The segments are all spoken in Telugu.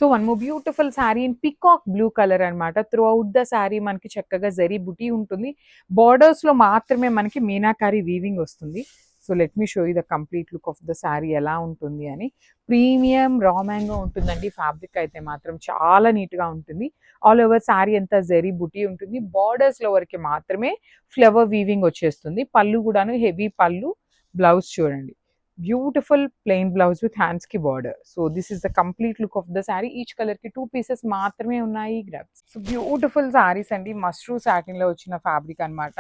So one more beautiful sari in peacock blue colour అనమాట. త్రూ అవుట్ ద శారీ మనకి చక్కగా జరీ బుటీ ఉంటుంది. బార్డర్స్ లో మాత్రమే మనకి మీనాకారి వీవింగ్ వస్తుంది. So let me show you the complete look of the sari ఎలా ఉంటుంది అని. ప్రీమియం రా మ్యాంగో ఉంటుందండి. ఫ్యాబ్రిక్ అయితే మాత్రం చాలా నీట్ గా ఉంటుంది. ఆల్ ఓవర్ శారీ అంతా జరీ బుటీ ఉంటుంది. బార్డర్స్ లో వరకు మాత్రమే ఫ్లవర్ వీవింగ్ వచ్చేస్తుంది. పళ్ళు కూడాను హెవీ పళ్ళు. బ్లౌజ్ చూడండి, beautiful plain blouse with hands కి border. So this is the complete look of the sari. Each colour కి 2 పీసెస్ మాత్రమే ఉన్నాయి. గ్రాబ్స్. సో బ్యూటిఫుల్ శారీస్ అండి. మష్రూ సాటిన్ లో వచ్చిన ఫ్యాబ్రిక్ అనమాట.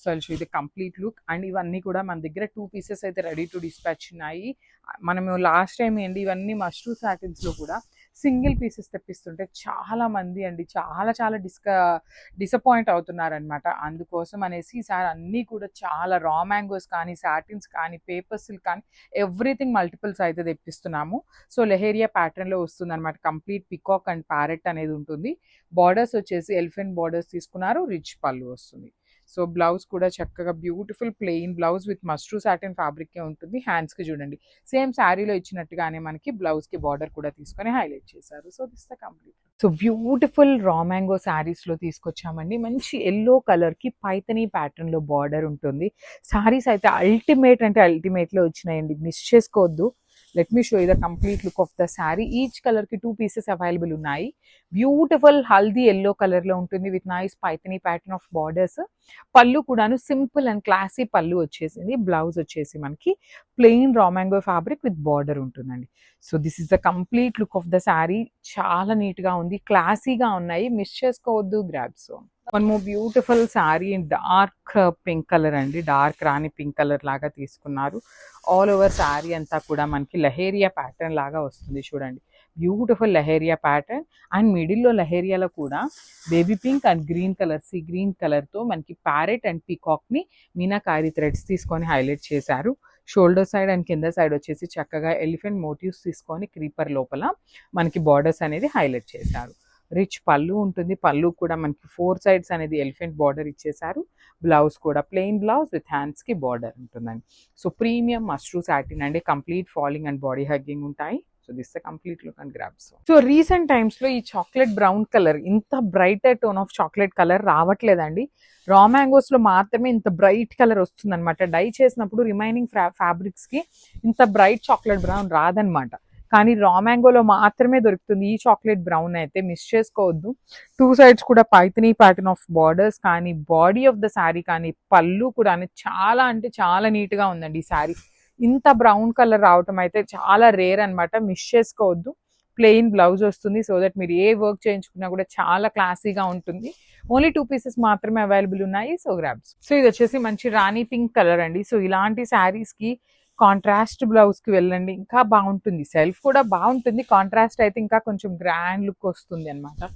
So I'll show you the complete look. And ఇవన్నీ కూడా మన దగ్గర 2 పీసెస్ అయితే రెడీ టు డిస్పాచ్ ఉన్నాయి. మనము లాస్ట్ టైం ఏంటి ఇవన్నీ మష్రూ సాటిన్స్ లో కూడా సింగిల్ పీసెస్ తెప్పిస్తుంటే చాలా మంది అండి చాలా డిసప్పాయింట్ అవుతున్నారనమాట. అందుకోసం అనేసి ఈసారి అన్నీ కూడా చాలా రా మ్యాంగోస్ కానీ సాటిన్స్ కానీ పేపర్ సిల్క్ కానీ ఎవ్రీథింగ్ మల్టిపుల్స్ అయితే తెప్పిస్తున్నాము. సో లెహేరియా ప్యాటర్న్ లో వస్తుంది అనమాట. కంప్లీట్ పికాక్ అండ్ ప్యారెట్ అనేది ఉంటుంది. బార్డర్స్ వచ్చేసి ఎలిఫెంట్ బార్డర్స్ తీసుకున్నారు. రిచ్ పళ్ళు వస్తుంది. సో బ్లౌజ్ కూడా చక్కగా beautiful plain blouse with మస్ట్రూ satin fabric ఉంటుంది. హ్యాండ్స్ కి చూడండి సేమ్ శారీలో ఇచ్చినట్టుగానే మనకి బ్లౌజ్ కి బార్డర్ కూడా తీసుకొని హైలైట్ చేశారు. So this the complete. So beautiful raw mango saris లో తీసుకొచ్చామండి. మంచి ఎల్లో కలర్ కి పైతనీ ప్యాటర్న్ లో బార్డర్ ఉంటుంది. శారీస్ అయితే అల్టిమేట్ అంటే అల్టిమేట్ లో వచ్చినాయండి. మిస్ చేసుకోవద్దు. Let me show you the complete look of the sari. Each colour కి 2 పీసెస్ అవైలబుల్ ఉన్నాయి. బ్యూటిఫుల్ హల్దీ ఎల్లో కలర్ లో ఉంటుంది with nice Paithani pattern of borders. పళ్ళు కూడాను సింపుల్ అండ్ క్లాసీ పళ్ళు వచ్చేసింది. బ్లౌజ్ వచ్చేసి మనకి plain raw mango fabric with border ఉంటుందండి. So this is the complete look of the sari. చాలా నీట్ గా ఉంది, క్లాసీగా ఉన్నాయి. మిస్ చేసుకోవద్దు. Grabs. One more beautiful sari in dark pink colour అండి. డార్క్ రాణి పింక్ కలర్ లాగా తీసుకున్నారు. ఆల్ ఓవర్ శారీ అంతా కూడా మనకి లహేరియా ప్యాటర్న్ లాగా వస్తుంది. చూడండి బ్యూటిఫుల్ లహేరియా ప్యాటర్న్. అండ్ మిడిల్లో లహేరియాలో కూడా baby pink and green colour sea green కలర్తో మనకి ప్యారెట్ అండ్ పీకాక్ని మీనాకారి థ్రెడ్స్ తీసుకొని హైలైట్ చేశారు. షోల్డర్ సైడ్ అండ్ కింద సైడ్ వచ్చేసి చక్కగా ఎలిఫెంట్ మోటివ్స్ తీసుకొని క్రీపర్ లోపల మనకి బార్డర్స్ అనేది హైలైట్ చేశారు. రిచ్ పళ్ళు ఉంటుంది. పళ్ళు కూడా మనకి 4 సైడ్స్ అనేది ఎలిఫెంట్ బార్డర్ ఇచ్చేసారు. బ్లౌజ్ కూడా ప్లెయిన్ బ్లౌజ్ విత్ హ్యాండ్స్ కి బార్డర్ ఉంటుందండి. సో ప్రీమియం మష్రూ సాటిన్ అండి. Complete falling and body hugging ఉంటాయి. So this the complete look and grabs. So recent times లో ఈ చాక్లెట్ బ్రౌన్ కలర్, ఇంత brighter tone of chocolate colour రావట్లేదండి. రా మ్యాంగోస్ లో మాత్రమే ఇంత బ్రైట్ కలర్ వస్తుంది అనమాట. డై చేసినప్పుడు రిమైనింగ్ ఫ్యాబ్రిక్స్ కి ఇంత బ్రైట్ చాక్లెట్ బ్రౌన్ రాదనమాట. కానీ రా మ్యాంగోలో మాత్రమే దొరుకుతుంది ఈ చాక్లెట్ బ్రౌన్. అయితే మిస్ చేసుకోవద్దు. 2 సైడ్స్ కూడా పైతనీ ప్యాటర్న్ ఆఫ్ బార్డర్స్ కానీ బాడీ ఆఫ్ ద శారీ కానీ పళ్ళు కూడా చాలా అంటే చాలా నీట్ గా ఉందండి ఈ శారీ. ఇంత బ్రౌన్ కలర్ రావటం అయితే చాలా రేర్ అనమాట. మిస్ చేసుకోవద్దు. ప్లెయిన్ బ్లౌజ్ వస్తుంది. సో దట్ మీరు ఏ వర్క్ చేయించుకున్నా కూడా చాలా క్లాసీగా ఉంటుంది. ఓన్లీ 2 పీసెస్ మాత్రమే అవైలబుల్ ఉన్నాయి. So grabs. సో ఇది వచ్చేసి మంచి రాణి పింక్ కలర్ అండి. సో ఇలాంటి శారీస్ కి కాంట్రాస్ట్ బ్లౌజ్ కి వెళ్ళండి, ఇంకా బాగుంటుంది. సెల్ఫ్ కూడా బాగుంటుంది, కాంట్రాస్ట్ అయితే ఇంకా కొంచెం గ్రాండ్ లుక్ వస్తుంది అనమాట.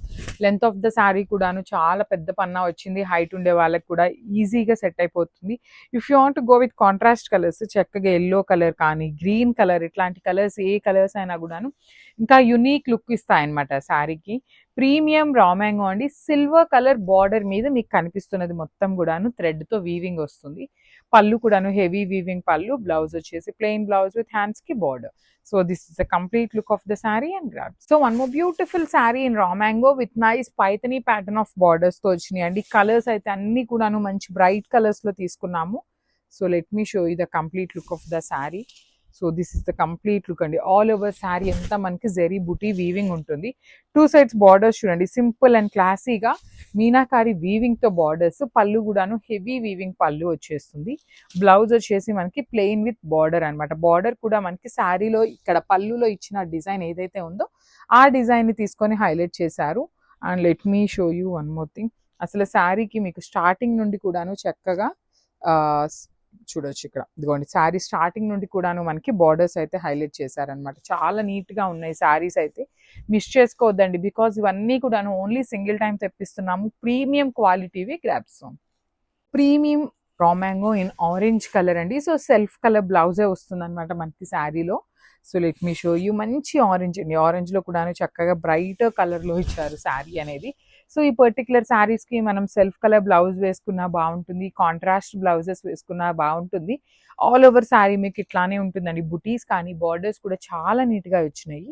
లెంత్ ఆఫ్ ద శారీ కూడాను చాలా పెద్ద పన్నా వచ్చింది. హైట్ ఉండే వాళ్ళకి కూడా ఈజీగా సెట్ అయిపోతుంది. If you want go with contrast colours చక్కగా ఎల్లో కలర్ కానీ గ్రీన్ కలర్ ఇట్లాంటి కలర్స్ ఏ కలర్స్ అయినా కూడాను ఇంకా యునీక్ లుక్ ఇస్తాయి అనమాట శారీకి. ప్రీమియం రా మ్యాంగో అండి. సిల్వర్ కలర్ బార్డర్ మీద మీకు కనిపిస్తున్నది మొత్తం కూడాను థ్రెడ్ తో వీవింగ్ వస్తుంది. పళ్ళు కూడాను హెవీ వీవింగ్ పళ్ళు. బ్లౌజ్ వచ్చేసి ప్లెయిన్ బ్లౌజ్ విత్ హ్యాండ్స్ కి border. So this is the complete look of the sari and grab. So one more beautiful sari in రా mango with nice Paithani pattern of borders తో వచ్చినాయి అండి. కలర్స్ అయితే అన్ని కూడాను మంచి బ్రైట్ కలర్స్ లో తీసుకున్నాము. So let me show you the complete look of the sari. So this is the complete look అండి. ఆల్ ఓవర్ శారీ అంతా మనకి జెరీ బుటీ వీవింగ్ ఉంటుంది. 2 సైడ్స్ బార్డర్స్ చూడండి సింపుల్ అండ్ క్లాసీగా మీనాకారి వీవింగ్ తో బార్డర్స్. పళ్ళు కూడాను హెవీ వీవింగ్ పళ్ళు వచ్చేస్తుంది. బ్లౌజ్ వచ్చేసి మనకి ప్లెయిన్ విత్ బార్డర్ అనమాట. బార్డర్ కూడా మనకి శారీలో ఇక్కడ పళ్ళులో ఇచ్చిన డిజైన్ ఏదైతే ఉందో ఆ డిజైన్ ని తీసుకొని హైలైట్ చేశారు. And let me show you one more thing. అసలు శారీకి మీకు స్టార్టింగ్ నుండి కూడాను చక్కగా చూడొచ్చు. ఇక్కడ ఇదిగోండి శారీ స్టార్టింగ్ నుండి కూడాను మనకి బార్డర్స్ అయితే హైలైట్ చేశారనమాట. చాలా నీట్ గా ఉన్నాయి శారీస్ అయితే. మిస్ చేసుకోవద్దండి. బికాజ్ ఇవన్నీ కూడాను ఓన్లీ సింగిల్ టైం తెప్పిస్తున్నాము. ప్రీమియం క్వాలిటీవి grabs. Premium raw mango in orange colour అండి. సో సెల్ఫ్ కలర్ బ్లౌజే వస్తుంది అనమాట మనకి శారీలో. So let me show you. మంచి ఆరెంజ్ అండి. ఆరెంజ్ లో కూడాను చక్కగా బ్రైట్ కలర్ లో ఇచ్చారు శారీ అనేది. సో ఈ పర్టికులర్ శారీస్ కి మనం సెల్ఫ్ కలర్ బ్లౌజ్ వేసుకున్నా బాగుంటుంది, కాంట్రాస్ట్ బ్లౌజెస్ వేసుకున్నా బాగుంటుంది. ఆల్ ఓవర్ శారీ మీకు ఇట్లానే ఉంటుందండి. బుటీస్ కానీ బార్డర్స్ కూడా చాలా నీట్ గా వచ్చినాయి.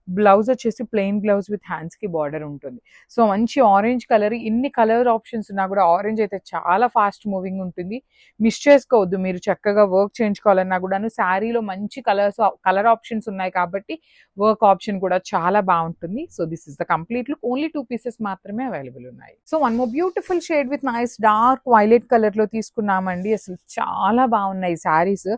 బ్లౌజ్ వచ్చేసి ప్లెయిన్ బ్లౌజ్ విత్ హ్యాండ్స్ కి బార్డర్ ఉంటుంది. సో మంచి ఆరెంజ్ కలర్, ఇన్ని కలర్ ఆప్షన్స్ ఉన్నా కూడా ఆరెంజ్ అయితే చాలా ఫాస్ట్ మూవింగ్ ఉంటుంది. మిస్ చేసుకోవద్దు, మీరు చక్కగా వర్క్ చేయించుకోవాలన్నా కూడాను శారీలో మంచి కలర్ ఆప్షన్స్ ఉన్నాయి కాబట్టి వర్క్ ఆప్షన్ కూడా చాలా బాగుంటుంది. So this is the complete look. Only 2 pieces మాత్రమే అవైలబుల్ ఉన్నాయి. So one more beautiful shade with nice dark violet colour లో తీసుకున్నామండి. అసలు చాలా బాగున్నాయి శారీస్.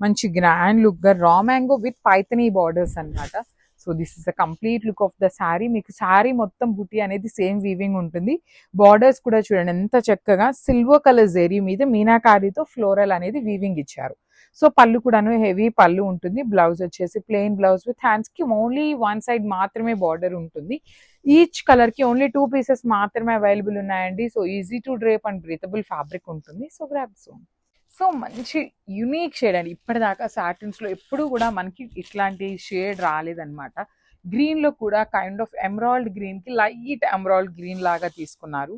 మంచి గ్రాండ్ లుక్ గా raw mango with Paithani borders అన్నమాట. So this is the complete look of the sari. మీకు శారీ మొత్తం బుటీ అనేది సేమ్ వీవింగ్ ఉంటుంది. బార్డర్స్ కూడా చూడండి ఎంత చక్కగా సిల్వర్ కలర్ జెరీ మీద మీనాకారీతో ఫ్లోరల్ అనేది వీవింగ్ ఇచ్చారు. సో పళ్ళు కూడాను హెవీ పళ్ళు ఉంటుంది. బ్లౌజ్ వచ్చేసి ప్లెయిన్ బ్లౌజ్ విత్ హ్యాండ్స్ కి ఓన్లీ వన్ సైడ్ మాత్రమే బార్డర్ ఉంటుంది. ఈచ్ కలర్ కి ఓన్లీ 2 పీసెస్ మాత్రమే అవైలబుల్ ఉన్నాయండి. So easy to drape and breathable fabric ఉంటుంది. So grab soon. సో మంచి యునీక్ షేడ్ అండి. ఇప్పటిదాకా సాటిన్స్ లో ఎప్పుడు కూడా మనకి ఇట్లాంటి షేడ్ రాలేదన్నమాట. గ్రీన్ లో కూడా కైండ్ ఆఫ్ ఎమరాల్డ్ గ్రీన్ కి లైట్ ఎమరాల్డ్ గ్రీన్ లాగా తీసుకున్నారు.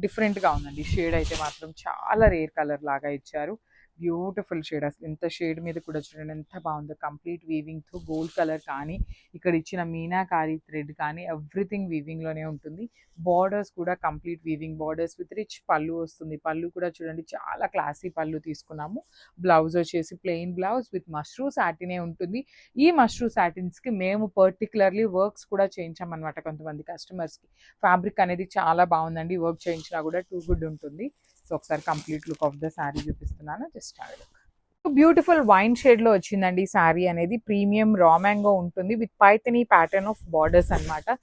డిఫరెంట్ గా ఉందండి షేడ్ అయితే మాత్రం చాలా రేర్ కలర్ లాగా ఇచ్చారు. Beautiful shade. అసలు ఇంత షేడ్ మీద కూడా చూడండి ఎంత బాగుందో. కంప్లీట్ వీవింగ్ తో గోల్డ్ కలర్ కానీ ఇక్కడ ఇచ్చిన మీనాకారి థ్రెడ్ కానీ ఎవ్రీథింగ్ వీవింగ్ లోనే ఉంటుంది. బార్డర్స్ కూడా complete weaving borders with rich పళ్ళు వస్తుంది. పళ్ళు కూడా చూడండి చాలా క్లాసీ పళ్ళు తీసుకున్నాము. బ్లౌజ్ వచ్చేసి ప్లెయిన్ బ్లౌజ్ విత్ మష్రూ సాటినే ఉంటుంది. ఈ మష్రూ సాటిన్స్ కి మేము పర్టికులర్లీ వర్క్స్ కూడా చేయించామన్నమాట కొంతమంది కస్టమర్స్ కి. ఫ్యాబ్రిక్ అనేది చాలా బాగుందండి. వర్క్ చేయించినా కూడా టూ గుడ్ ఉంటుంది. సో ఒకసారి complete look of the sari చూపిస్తున్నాను. Just have a look. Beautiful wine shade లో వచ్చిందండి శారీ అనేది. ప్రీమియం రా మ్యాంగో ఉంటుంది with Paithani pattern of borders అన్నమాట.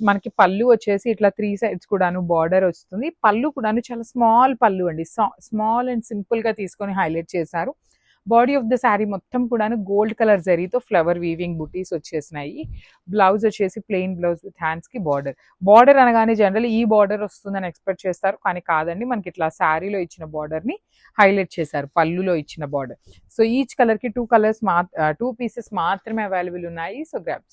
మనకి పళ్ళు వచ్చేసి ఇట్లా 3 సైడ్స్ కూడాను బార్డర్ వస్తుంది. పళ్ళు కూడాను చాలా స్మాల్ పళ్ళు అండి. స్మాల్ అండ్ సింపుల్ గా తీసుకొని హైలైట్ చేశారు. బాడీ ఆఫ్ ద శారీ మొత్తం కూడాను గోల్డ్ కలర్ జరీతో ఫ్లవర్ వీవింగ్ బుటీస్ వచ్చేసినాయి. బ్లౌజ్ వచ్చేసి ప్లెయిన్ బ్లౌజ్ విత్ హ్యాండ్స్ కి బార్డర్. బార్డర్ అనగానే జనరల్ ఈ బార్డర్ వస్తుందని ఎక్స్పెక్ట్ చేస్తారు, కానీ కాదండి. మనకి ఇట్లా శారీలో ఇచ్చిన బార్డర్ ని హైలైట్ చేశారు, పళ్ళులో ఇచ్చిన బార్డర్. సో ఈచ్ కలర్ కి 2 పీసెస్ మాత్రమే అవైలబుల్ ఉన్నాయి. So grabs.